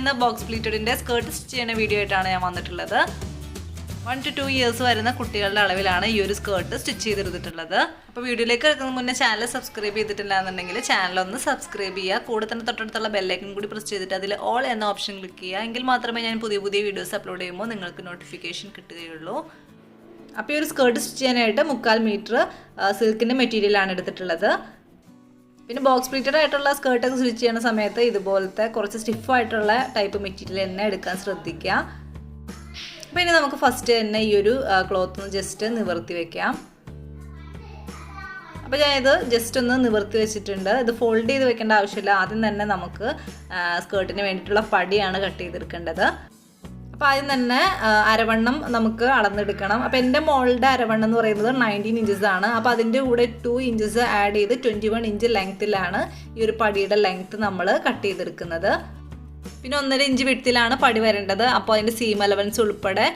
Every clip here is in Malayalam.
ഇന്ന് ബോക്സ് പ്ലീറ്റഡിൻ്റെ സ്കേർട്ട് സ്റ്റിച്ച് ചെയ്യുന്ന വീഡിയോ ആയിട്ടാണ് ഞാൻ വന്നിട്ടുള്ളത്. 1 to 2 ഇയേഴ്സ് വരുന്ന കുട്ടികളുടെ അളവിലാണ് ഈ ഒരു സ്കേർട്ട് സ്റ്റിച്ച് ചെയ്തെടുത്തിട്ടുള്ളത്. അപ്പോൾ വീഡിയോയിലേക്ക് എടുക്കുന്ന മുന്നേ ചാനൽ സബ്സ്ക്രൈബ് ചെയ്തിട്ടില്ല എന്നുണ്ടെങ്കിൽ ചാനലൊന്ന് സബ്സ്ക്രൈബ് ചെയ്യുക. കൂടെ തന്നെ തൊട്ടടുത്തുള്ള ബെല്ലൈക്കൺ കൂടി പ്രസ് ചെയ്തിട്ട് അതിൽ ഓൾ എന്ന ഓപ്ഷൻ ക്ലിക്ക് ചെയ്യുക. എങ്കിൽ മാത്രമേ ഞാൻ പുതിയ വീഡിയോസ് അപ്ലോഡ് ചെയ്യുമ്പോൾ നിങ്ങൾക്ക് നോട്ടിഫിക്കേഷൻ കിട്ടുകയുള്ളൂ. അപ്പോൾ ഈ ഒരു സ്കേർട്ട് സ്റ്റിച്ച് ചെയ്യാനായിട്ട് 3/4 മീറ്റർ സിൽക്കിൻ്റെ മെറ്റീരിയലാണ് എടുത്തിട്ടുള്ളത്. പിന്നെ ബോക്സ് പ്ലീറ്റഡ് ആയിട്ടുള്ള സ്കേർട്ടൊക്കെ സ്റ്റിച്ച് ചെയ്യുന്ന സമയത്ത് ഇതുപോലത്തെ കുറച്ച് സ്റ്റിഫായിട്ടുള്ള ടൈപ്പ് മെറ്റീരിയൽ തന്നെ എടുക്കാൻ ശ്രദ്ധിക്കുക. അപ്പോൾ ഇനി നമുക്ക് ഫസ്റ്റ് തന്നെ ഈ ഒരു ക്ലോത്ത് ഒന്ന് ജസ്റ്റ് നിവർത്തി വെക്കാം. അപ്പോൾ ഞാൻ ഇത് ജസ്റ്റ് ഒന്ന് നിവർത്തി വെച്ചിട്ടുണ്ട്. ഇത് ഫോൾഡ് ചെയ്ത് വെക്കേണ്ട ആവശ്യമില്ല. ആദ്യം തന്നെ നമുക്ക് സ്കേർട്ടിന് വേണ്ടിയിട്ടുള്ള പടിയാണ് കട്ട് ചെയ്തെടുക്കേണ്ടത്. അപ്പോൾ ആദ്യം തന്നെ അരവണ്ണം നമുക്ക് അളന്നെടുക്കണം. അപ്പോൾ എൻ്റെ മോളുടെ അരവണ്ണം എന്ന് പറയുന്നത് 19 ഇഞ്ചസ് ആണ്. അപ്പോൾ അതിൻ്റെ കൂടെ 2 ഇഞ്ചസ് ആഡ് ചെയ്ത് 21 ഇഞ്ച് ലെങ്ത്തിലാണ് ഈ ഒരു പടിയുടെ ലെങ്ത്ത് നമ്മൾ കട്ട് ചെയ്തെടുക്കുന്നത്. പിന്നെ 1.5 ഇഞ്ച് വിഡ്ത്തിലാണ് പടി വരേണ്ടത്. അപ്പോൾ അതിൻ്റെ സീം അലവൻസ് ഉൾപ്പെടെ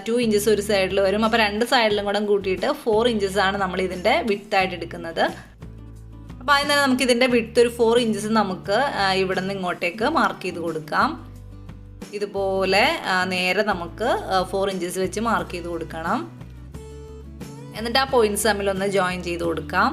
2 ഇഞ്ചസ് ഒരു സൈഡിൽ വരും. അപ്പോൾ 2 സൈഡിലും കൂടെ കൂട്ടിയിട്ട് 4 ഇഞ്ചസ് ആണ് നമ്മൾ ഇതിൻ്റെ വിഡ്ത്തായിട്ട് എടുക്കുന്നത്. അപ്പോൾ ആദ്യം തന്നെ നമുക്ക് ഇതിൻ്റെ വിഡ്ത്ത് ഒരു 4 ഇഞ്ചസ് നമുക്ക് ഇവിടെ നിന്ന് ഇങ്ങോട്ടേക്ക് മാർക്ക് ചെയ്ത് കൊടുക്കാം. ഇതുപോലെ നേരെ നമുക്ക് 4 ഇഞ്ചസ് വെച്ച് മാർക്ക് ചെയ്ത് കൊടുക്കണം. എന്നിട്ട് ആ പോയിന്റ്സ് തമ്മിലൊന്ന് ജോയിൻ ചെയ്ത് കൊടുക്കാം.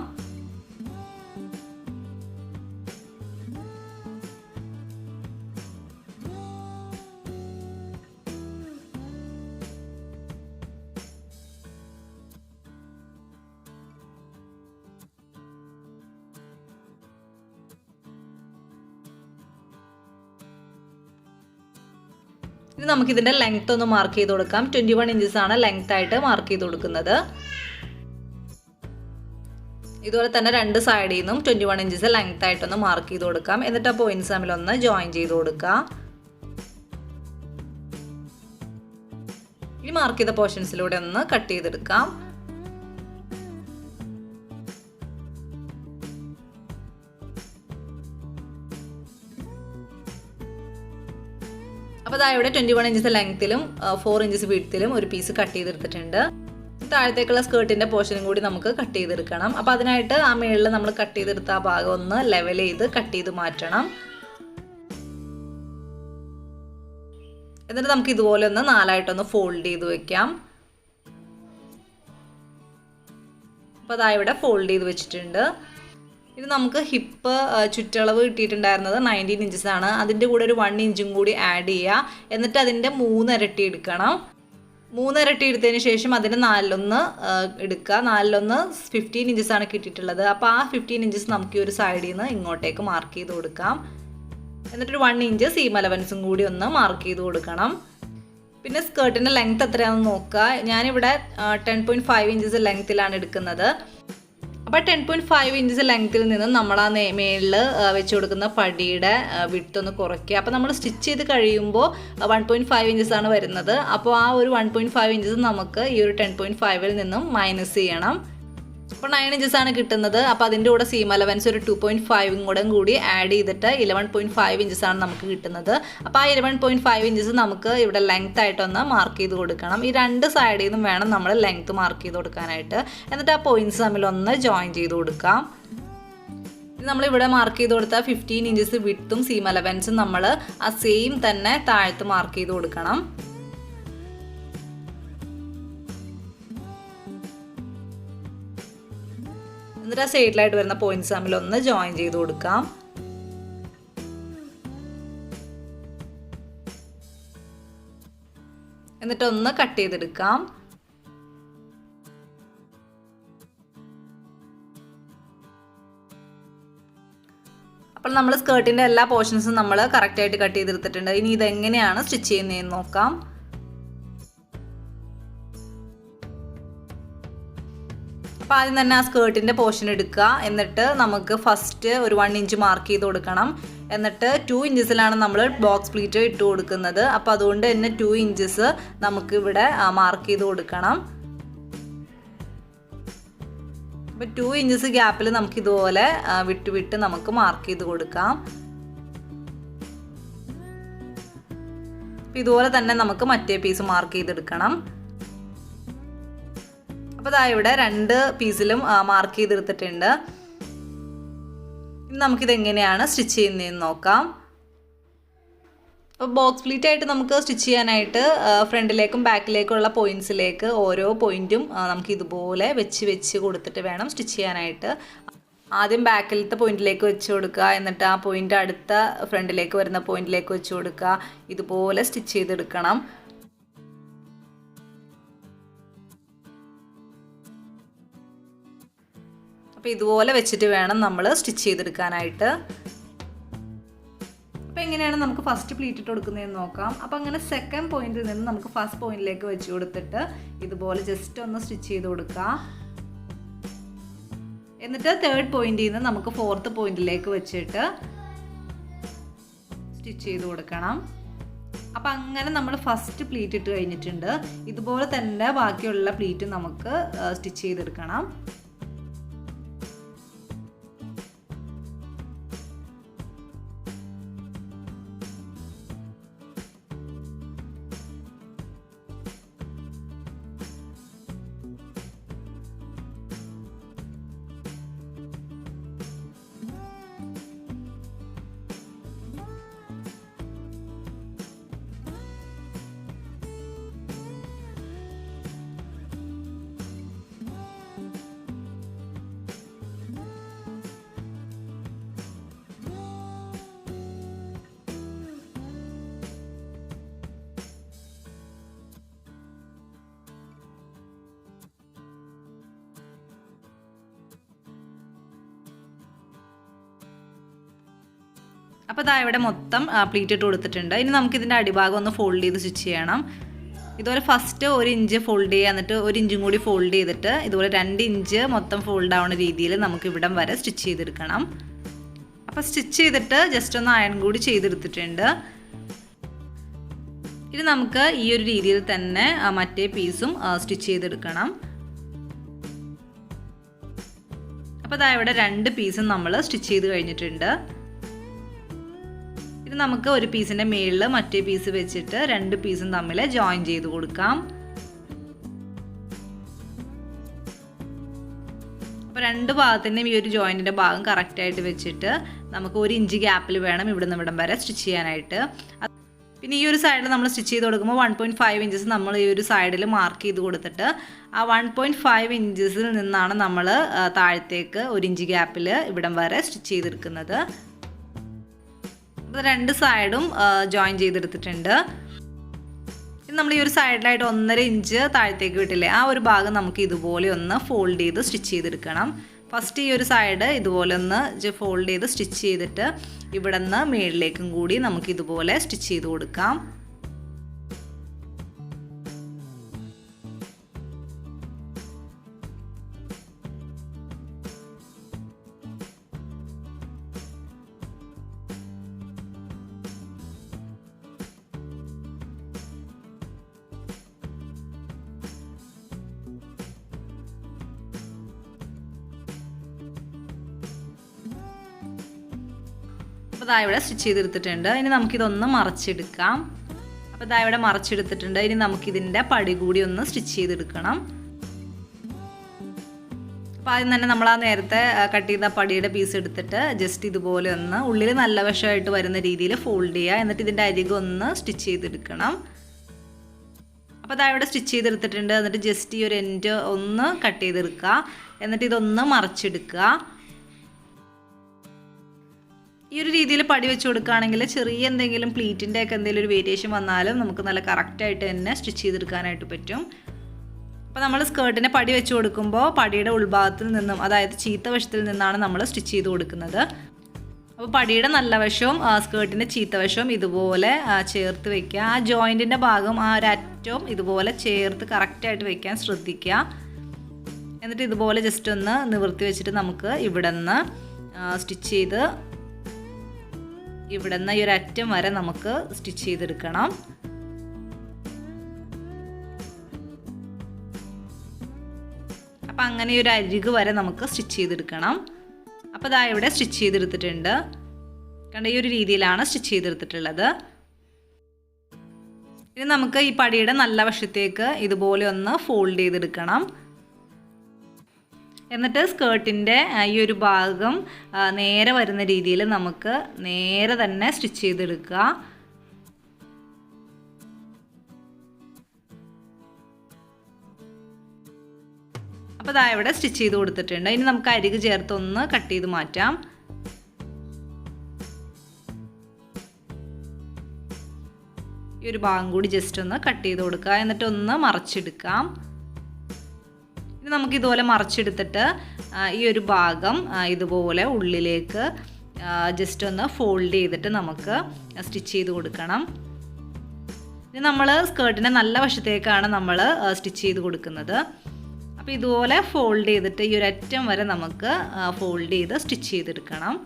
ഇനി നമുക്കിതിൻ്റെ ലെങ്ത്ത് ഒന്ന് മാർക്ക് ചെയ്ത് കൊടുക്കാം. 21 ഇഞ്ചസ് ആണ് ലെങ്ത് ആയിട്ട് മാർക്ക് ചെയ്ത് കൊടുക്കുന്നത്. ഇതുപോലെ തന്നെ 2 സൈഡിൽ നിന്നും 21 ഇഞ്ചസ് ലെങ്ത് ആയിട്ടൊന്ന് മാർക്ക് ചെയ്ത് കൊടുക്കാം. എന്നിട്ട് ആ പോയിന്റ്സ് തമ്മിലൊന്ന് ജോയിൻ ചെയ്ത് കൊടുക്കാം. ഇനി മാർക്ക് ചെയ്ത പോർഷൻസിലൂടെ ഒന്ന് കട്ട് ചെയ്തെടുക്കാം. അപ്പോൾ ഇവിടെ 21 ഇഞ്ചസ് ലെങ്ത്തിലും 4 ഇഞ്ചസ് വിഡ്ത്തിലും ഒരു പീസ് കട്ട് ചെയ്തെടുത്തിട്ടുണ്ട്. താഴത്തേക്കുള്ള സ്കേർട്ടിൻ്റെ പോർഷനും കൂടി നമുക്ക് കട്ട് ചെയ്തെടുക്കണം. അപ്പോൾ അതിനായിട്ട് ആ മേളിൽ നമ്മൾ കട്ട് ചെയ്തെടുത്ത ആ ഭാഗം ഒന്ന് ലെവൽ ചെയ്ത് കട്ട് ചെയ്ത് മാറ്റണം. എന്നിട്ട് നമുക്ക് ഇതുപോലെ ഒന്ന് 4ആയിട്ടൊന്ന് ഫോൾഡ് ചെയ്ത് വെക്കാം. അപ്പോൾ ഇവിടെ ഫോൾഡ് ചെയ്ത് വെച്ചിട്ടുണ്ട്. ഇത് നമുക്ക് ഹിപ്പ് ചുറ്റളവ് കിട്ടിയിട്ടുണ്ടായിരുന്നത് 19 ഇഞ്ചസ് ആണ്. അതിൻ്റെ കൂടെ ഒരു 1 ഇഞ്ചും കൂടി ആഡ് ചെയ്യുക. എന്നിട്ട് അതിൻ്റെ 3 ഇരട്ടി എടുക്കണം. 3 ഇരട്ടി എടുത്തതിന് ശേഷം അതിൻ്റെ 4 എടുക്കുക. 4 15 ഇഞ്ചസ് ആണ് കിട്ടിയിട്ടുള്ളത്. അപ്പോൾ ആ 15 ഇഞ്ചസ് നമുക്ക് ഈ ഒരു സൈഡിൽ നിന്ന് ഇങ്ങോട്ടേക്ക് മാർക്ക് ചെയ്ത് കൊടുക്കാം. എന്നിട്ടൊരു 1 ഇഞ്ച് സീം അലവൻസും കൂടി ഒന്ന് മാർക്ക് ചെയ്ത് കൊടുക്കണം. പിന്നെ സ്കേർട്ടിൻ്റെ ലെങ്ത്ത് എത്രയാണെന്ന് നോക്കുക. ഞാനിവിടെ 10.5 ഇഞ്ചസ് ലെങ്ത്തിലാണ് എടുക്കുന്നത്. അപ്പോൾ 10.5 ഇഞ്ചസ് ലെങ്ത്തിൽ നിന്നും നമ്മൾ ആ മേളിൽ വെച്ച് കൊടുക്കുന്ന പടിയുടെ വിഡ്ത്ത് ഒന്ന് കുറയ്ക്കുക. അപ്പോൾ നമ്മൾ സ്റ്റിച്ച് ചെയ്ത് കഴിയുമ്പോൾ 1.5 ഇഞ്ചസ് ആണ് വരുന്നത്. അപ്പോൾ ആ ഒരു 1.5 ഇഞ്ചസ് നമുക്ക് ഈ ഒരു 10.5ൽ നിന്നും മൈനസ് ചെയ്യണം. അപ്പോൾ 9 ഇഞ്ചസ് ആണ് കിട്ടുന്നത്. അപ്പോൾ അതിൻ്റെ കൂടെ സീം അലവൻസ് ഒരു 2.5 കൂടി ആഡ് ചെയ്തിട്ട് 11.5 ഇഞ്ചസ് ആണ് നമുക്ക് കിട്ടുന്നത്. അപ്പോൾ ആ 11.5 ഇഞ്ചസ് നമുക്ക് ഇവിടെ ലെങ്ത് ആയിട്ടൊന്ന് മാർക്ക് ചെയ്ത് കൊടുക്കണം. ഈ 2 സൈഡിൽ നിന്നും വേണം നമ്മൾ ലെങ്ത് മാർക്ക് ചെയ്ത് കൊടുക്കാനായിട്ട്. എന്നിട്ട് ആ പോയിന്റ്സ് തമ്മിലൊന്ന് ജോയിൻ ചെയ്ത് കൊടുക്കാം. നമ്മളിവിടെ മാർക്ക് ചെയ്ത് കൊടുത്ത 15 ഇഞ്ചസ് വിഡ്ത്തും സീം അലവൻസും നമ്മൾ ആ സെയിം തന്നെ താഴത്ത് മാർക്ക് ചെയ്ത് കൊടുക്കണം. എന്നിട്ട് ആ സൈഡിലായിട്ട് വരുന്ന പോയിന്റ്സ് തമ്മിൽ ഒന്ന് ജോയിൻ ചെയ്ത് കൊടുക്കാം. എന്നിട്ടൊന്ന് കട്ട് ചെയ്തെടുക്കാം. അപ്പോൾ നമ്മൾ സ്കേർട്ടിൻ്റെ എല്ലാ പോർഷൻസും നമ്മൾ കറക്റ്റായിട്ട് കട്ട് ചെയ്തെടുത്തിട്ടുണ്ട്. ഇനി ഇതെങ്ങനെയാണ് സ്റ്റിച്ച് ചെയ്യുന്നതെന്ന് നോക്കാം. അപ്പോൾ ആദ്യം തന്നെ ആ സ്കേർട്ടിൻ്റെ പോർഷൻ എടുക്കുക. എന്നിട്ട് നമുക്ക് ഫസ്റ്റ് ഒരു 1 ഇഞ്ച് മാർക്ക് ചെയ്ത് കൊടുക്കണം. എന്നിട്ട് 2 ഇഞ്ചസിലാണ് നമ്മൾ ബോക്സ് പ്ലീറ്റ് ഇട്ട് കൊടുക്കുന്നത്. അപ്പോൾ അതുകൊണ്ട് തന്നെ 2 ഇഞ്ചസ് നമുക്കിവിടെ മാർക്ക് ചെയ്ത് കൊടുക്കണം. അപ്പോൾ 2 ഇഞ്ചസ് ഗ്യാപ്പിൽ നമുക്കിതുപോലെ വിട്ട് നമുക്ക് മാർക്ക് ചെയ്ത് കൊടുക്കാം. ഇതുപോലെ തന്നെ നമുക്ക് മറ്റേ പീസ് മാർക്ക് ചെയ്തെടുക്കണം. അപ്പോൾ ഇവിടെ 2 പീസിലും മാർക്ക് ചെയ്തെടുത്തിട്ടുണ്ട്. ഇനി നമുക്കിതെങ്ങനെയാണ് സ്റ്റിച്ച് ചെയ്യുന്നതെന്ന് നോക്കാം. അപ്പോൾ ബോക്സ് പ്ലീറ്റ് ആയിട്ട് നമുക്ക് സ്റ്റിച്ച് ചെയ്യാനായിട്ട് ഫ്രണ്ടിലേക്കും ബാക്കിലേക്കുള്ള പോയിൻറ്റ്സിലേക്ക് ഓരോ പോയിൻറ്റും നമുക്ക് ഇതുപോലെ വെച്ച് കൊടുത്തിട്ട് വേണം സ്റ്റിച്ച് ചെയ്യാനായിട്ട്. ആദ്യം ബാക്കിലത്തെ പോയിന്റിലേക്ക് വെച്ച് കൊടുക്കുക, എന്നിട്ട് ആ പോയിന്റ് അടുത്ത ഫ്രണ്ടിലേക്ക് വരുന്ന പോയിന്റിലേക്ക് വെച്ച് കൊടുക്കുക. ഇതുപോലെ സ്റ്റിച്ച് ചെയ്തെടുക്കണം. അപ്പോൾ ഇതുപോലെ വെച്ചിട്ട് വേണം നമ്മൾ സ്റ്റിച്ച് ചെയ്തെടുക്കാനായിട്ട്. അപ്പോൾ എങ്ങനെയാണ് നമുക്ക് ഫസ്റ്റ് പ്ലീറ്റ് ഇട്ട് കൊടുക്കുന്നതെന്ന് നോക്കാം. അപ്പോൾ അങ്ങനെ സെക്കൻഡ് പോയിന്റിൽ നിന്ന് നമുക്ക് ഫസ്റ്റ് പോയിന്റിലേക്ക് വെച്ച് കൊടുത്തിട്ട് ഇതുപോലെ ജസ്റ്റ് ഒന്ന് സ്റ്റിച്ച് ചെയ്ത് കൊടുക്കുക. എന്നിട്ട് തേർഡ് പോയിന്റിൽ നിന്ന് നമുക്ക് ഫോർത്ത് പോയിന്റിലേക്ക് വെച്ചിട്ട് സ്റ്റിച്ച് ചെയ്ത് കൊടുക്കണം. അപ്പം അങ്ങനെ നമ്മൾ ഫസ്റ്റ് പ്ലീറ്റ് ഇട്ട് കഴിഞ്ഞിട്ടുണ്ട്. ഇതുപോലെ തന്നെ ബാക്കിയുള്ള പ്ലീറ്റ് നമുക്ക് സ്റ്റിച്ച് ചെയ്തെടുക്കണം. അപ്പോൾ ഇതാ ഇവിടെ മൊത്തം പ്ലീറ്റ് ഇട്ട് കൊടുത്തിട്ടുണ്ട്. ഇനി നമുക്കിതിൻ്റെ അടിഭാഗം ഒന്ന് ഫോൾഡ് ചെയ്ത് സ്റ്റിച്ച് ചെയ്യണം. ഇതുപോലെ ഫസ്റ്റ് 1 ഇഞ്ച് ഫോൾഡ് ചെയ്യുക, എന്നിട്ട് 1 ഇഞ്ചും കൂടി ഫോൾഡ് ചെയ്തിട്ട് ഇതുപോലെ 2 ഇഞ്ച് മൊത്തം ഫോൾഡ് ആവുന്ന രീതിയിൽ നമുക്ക് ഇവിടം വരെ സ്റ്റിച്ച് ചെയ്തെടുക്കണം. അപ്പോൾ സ്റ്റിച്ച് ചെയ്തിട്ട് ജസ്റ്റ് ഒന്ന് അയൺ കൂടി ചെയ്തെടുത്തിട്ടുണ്ട്. ഇനി നമുക്ക് ഈ ഒരു രീതിയിൽ തന്നെ മറ്റേ പീസും സ്റ്റിച്ച് ചെയ്തെടുക്കണം. അപ്പോൾ ഇതാ ഇവിടെ 2 പീസും നമ്മൾ സ്റ്റിച്ച് ചെയ്ത് കഴിഞ്ഞിട്ടുണ്ട്. ഇത് നമുക്ക് ഒരു പീസിൻ്റെ മുകളിൽ മറ്റേ പീസ് വെച്ചിട്ട് 2 പീസും തമ്മിൽ ജോയിൻ ചെയ്ത് കൊടുക്കാം. അപ്പോൾ 2 ഭാഗത്തിൻ്റെയും ഈ ഒരു ജോയിൻറ്റിൻ്റെ ഭാഗം കറക്റ്റായിട്ട് വെച്ചിട്ട് നമുക്ക് 1 ഇഞ്ച് ഗ്യാപ്പിൽ വേണം ഇവിടുന്ന് ഇവിടം വരെ സ്റ്റിച്ച് ചെയ്യാനായിട്ട്. പിന്നെ ഈ ഒരു സൈഡിൽ നമ്മൾ സ്റ്റിച്ച് ചെയ്ത് കൊടുക്കുമ്പോൾ 1.5 ഇഞ്ചസ് നമ്മൾ ഈ ഒരു സൈഡിൽ മാർക്ക് ചെയ്ത് കൊടുത്തിട്ട് ആ 1.5 ഇഞ്ചസിൽ നിന്നാണ് നമ്മൾ താഴത്തേക്ക് 1 ഇഞ്ച് ഗ്യാപ്പിൽ ഇവിടം വരെ സ്റ്റിച്ച് ചെയ്തെടുക്കുന്നത്. 2 സൈഡും ജോയിൻ ചെയ്തെടുത്തിട്ടുണ്ട്. ഇനി നമ്മൾ ഈ ഒരു സൈഡിലായിട്ട് 1.5 ഇഞ്ച് താഴത്തേക്ക് വിട്ടില്ലേ, ആ ഒരു ഭാഗം നമുക്ക് ഇതുപോലെ ഒന്ന് ഫോൾഡ് ചെയ്ത് സ്റ്റിച്ച് ചെയ്തെടുക്കണം. ഫസ്റ്റ് ഈ ഒരു സൈഡ് ഇതുപോലെ ഒന്ന് ഫോൾഡ് ചെയ്ത് സ്റ്റിച്ച് ചെയ്തിട്ട് ഇവിടെ നിന്ന് മുകളിലേക്കും കൂടി നമുക്ക് ഇതുപോലെ സ്റ്റിച്ച് ചെയ്ത് കൊടുക്കാം. അപ്പോൾ ഇതാ ഇവിടെ സ്റ്റിച്ച് ചെയ്തെടുത്തിട്ടുണ്ട്. ഇനി നമുക്കിതൊന്ന് മറച്ചെടുക്കാം. അപ്പോൾ ഇതാ ഇവിടെ മറച്ചെടുത്തിട്ടുണ്ട്. ഇനി നമുക്കിതിൻ്റെ പടി കൂടി ഒന്ന് സ്റ്റിച്ച് ചെയ്തെടുക്കണം. അപ്പോൾ ആദ്യം തന്നെ നമ്മൾ ആ നേരത്തെ കട്ട് ചെയ്ത പടിയുടെ പീസ് എടുത്തിട്ട് ജസ്റ്റ് ഇതുപോലെ ഒന്ന് ഉള്ളിൽ നല്ല വശമായിട്ട് വരുന്ന രീതിയിൽ ഫോൾഡ് ചെയ്യുക. എന്നിട്ട് ഇതിൻ്റെ അരികെ ഒന്ന് സ്റ്റിച്ച് ചെയ്തെടുക്കണം. അപ്പോൾ ഇതാ ഇവിടെ സ്റ്റിച്ച് ചെയ്തെടുത്തിട്ടുണ്ട്. എന്നിട്ട് ജസ്റ്റ് ഈ ഒരു എൻഡ് ഒന്ന് കട്ട് ചെയ്തെടുക്കുക. എന്നിട്ട് ഇതൊന്ന് മറച്ചെടുക്കുക. ഈ ഒരു രീതിയിൽ പടി വെച്ച് കൊടുക്കുകയാണെങ്കിൽ ചെറിയ എന്തെങ്കിലും പ്ലീറ്റിൻ്റെ ഒക്കെ എന്തെങ്കിലും ഒരു വേരിയേഷൻ വന്നാലും നമുക്ക് നല്ല കറക്റ്റായിട്ട് തന്നെ സ്റ്റിച്ച് ചെയ്തെടുക്കാനായിട്ട് പറ്റും. അപ്പോൾ നമ്മൾ സ്കേർട്ടിനെ പടി വെച്ച് കൊടുക്കുമ്പോൾ പടിയുടെ ഉൾഭാഗത്തിൽ നിന്നും, അതായത് ചീത്ത വശത്തിൽ നിന്നാണ് നമ്മൾ സ്റ്റിച്ച് ചെയ്ത് കൊടുക്കുന്നത്. അപ്പോൾ പടിയുടെ നല്ല വശവും സ്കേർട്ടിൻ്റെ ചീത്ത വശവും ഇതുപോലെ ചേർത്ത് വയ്ക്കുക. ആ ജോയിൻറ്റിൻ്റെ ഭാഗം ആ ഒരു അറ്റവും ഇതുപോലെ ചേർത്ത് കറക്റ്റായിട്ട് വയ്ക്കാൻ ശ്രദ്ധിക്കുക. എന്നിട്ട് ഇതുപോലെ ജസ്റ്റ് ഒന്ന് നിവർത്തി വെച്ചിട്ട് നമുക്ക് ഇവിടെ നിന്ന് സ്റ്റിച്ച് ചെയ്ത് ഇവിടെ നിന്ന് ഈ ഒരു അറ്റം വരെ നമുക്ക് സ്റ്റിച്ച് ചെയ്തെടുക്കണം. അപ്പം അങ്ങനെ ഒരു അരികു വരെ നമുക്ക് സ്റ്റിച്ച് ചെയ്തെടുക്കണം. അപ്പോൾ ഇതാ ഇവിടെ സ്റ്റിച്ച് ചെയ്തെടുത്തിട്ടുണ്ട്. കണ്ട ഈ ഒരു രീതിയിലാണ് സ്റ്റിച്ച് ചെയ്തെടുത്തിട്ടുള്ളത്. ഇനി നമുക്ക് ഈ പടിയുടെ നല്ല വശത്തേക്ക് ഇതുപോലെ ഒന്ന് ഫോൾഡ് ചെയ്തെടുക്കണം. എന്നിട്ട് സ്കേർട്ടിൻ്റെ ഈ ഒരു ഭാഗം നേരെ വരുന്ന രീതിയിൽ നമുക്ക് നേരെ തന്നെ സ്റ്റിച്ച് ചെയ്തെടുക്കുക. അപ്പോൾ ദാ ഇവിടെ സ്റ്റിച്ച് ചെയ്ത് കൊടുത്തിട്ടുണ്ട്. ഇനി നമുക്ക് അരിക് ചേർത്തൊന്ന് കട്ട് ചെയ്ത് മാറ്റാം. ഈ ഒരു ഭാഗം കൂടി ജസ്റ്റ് ഒന്ന് കട്ട് ചെയ്ത് കൊടുക്കുക. എന്നിട്ട് ഒന്ന് മറച്ചെടുക്കാം. ഇനി നമുക്ക് ഇതുപോലെ മറച്ചെടുത്തിട്ട് ഈ ഒരു ഭാഗം ഇതുപോലെ ഉള്ളിലേക്ക് ജസ്റ്റ് ഒന്ന് ഫോൾഡ് ചെയ്തിട്ട് നമുക്ക് സ്റ്റിച്ച് ചെയ്ത് കൊടുക്കണം. ഇനി നമ്മൾ സ്കേർട്ടിൻ്റെ നല്ല വശത്തേക്കാണ് നമ്മൾ സ്റ്റിച്ച് ചെയ്ത് കൊടുക്കുന്നത്. അപ്പോൾ ഇതുപോലെ ഫോൾഡ് ചെയ്തിട്ട് ഈ ഒരു അറ്റം വരെ നമുക്ക് ഫോൾഡ് ചെയ്ത് സ്റ്റിച്ച് ചെയ്തെടുക്കണം.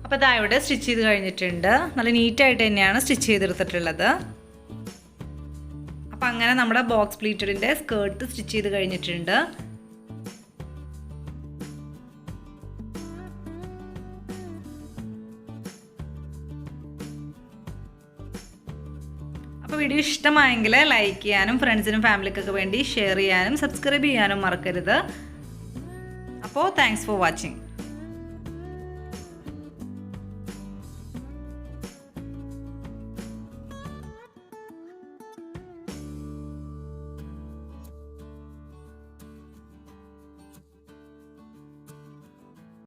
അപ്പോൾ ഇതാ ഇവിടെ സ്റ്റിച്ച് ചെയ്ത് കഴിഞ്ഞിട്ടുണ്ട്. നല്ല നീറ്റായിട്ട് തന്നെയാണ് സ്റ്റിച്ച് ചെയ്തെടുത്തിട്ടുള്ളത്. അപ്പോൾ അങ്ങനെ നമ്മുടെ ബോക്സ് പ്ലീറ്റഡിൻ്റെ സ്കേർട്ട് സ്റ്റിച്ച് ചെയ്ത് കഴിഞ്ഞിട്ടുണ്ട്. അപ്പോൾ വീഡിയോ ഇഷ്ടമായെങ്കിൽ ലൈക്ക് ചെയ്യാനും ഫ്രണ്ട്സിനും ഫാമിലിക്കൊക്കെ വേണ്ടി ഷെയർ ചെയ്യാനും സബ്സ്ക്രൈബ് ചെയ്യാനും മറക്കരുത്. അപ്പോൾ താങ്ക്സ് ഫോർ വാച്ചിങ്.